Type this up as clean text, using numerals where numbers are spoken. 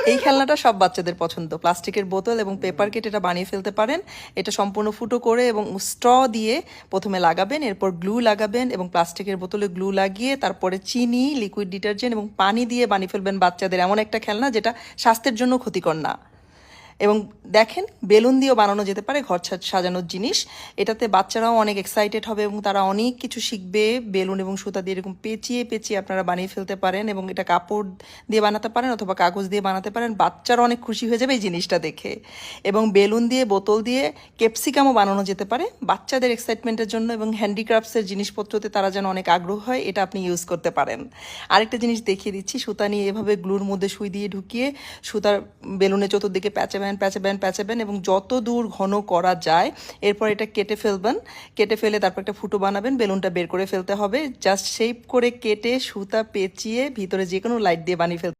এই খেলনাটা সব বাচ্চাদের পছন্দ। প্লাস্টিকের বোতল এবং পেপার কেটে এটা বানিয়ে ফেলতে পারেন। এটা সম্পূর্ণ ফুটো করে এবং স্ট্র দিয়ে প্রথমে লাগাবেন, এরপর গ্লু লাগাবেন এবং প্লাস্টিকের বোতলে গ্লু লাগিয়ে তারপরে চিনি, লিকুইড ডিটারজেন্ট এবং পানি দিয়ে বানিয়ে ফেলবেন বাচ্চাদের এমন একটা খেলনা যেটা স্বাস্থ্যের জন্য ক্ষতিকর না। এবং দেখেন বেলুন দিয়েও বানানো যেতে পারে ঘর সাজানোর জিনিস। এটাতে বাচ্চারাও অনেক এক্সাইটেড হবে এবং তারা অনেক কিছু শিখবে। বেলুন এবং সুতা দিয়ে এরকম পেঁচিয়ে পেঁচিয়ে আপনারা বানিয়ে ফেলতে পারেন এবং এটা কাপড় দিয়ে বানাতে পারেন অথবা কাগজ দিয়ে বানাতে পারেন। বাচ্চারা অনেক খুশি হয়ে যাবে এই জিনিসটা দেখে। এবং বেলুন দিয়ে, বোতল দিয়ে ক্যাপসিকামও বানানো যেতে পারে বাচ্চাদের এক্সাইটমেন্টের জন্য, এবং হ্যান্ডিক্রাফটসের জিনিসপত্রতে তারা যেন অনেক আগ্রহ হয়, এটা আপনি ইউজ করতে পারেন। আরেকটা জিনিস দেখিয়ে দিচ্ছি, সুতা নিয়ে এভাবে গ্লুর মধ্যে সুই দিয়ে ঢুকিয়ে সুতার বেলুনের চতুর্দিকে প্যাঁচাবেন এবং যত দূর ঘন করা যায় এরপর এটা কেটে ফেলবেন। কেটে ফেলে তারপর একটা ফুটো বানাবেন, বেলুনটা বের করে ফেলতে হবে। জাস্ট শেপ করে কেটে সুতা পেঁচিয়ে ভিতরে যে কোনো লাইট দিয়ে বানিয়ে ফেলতে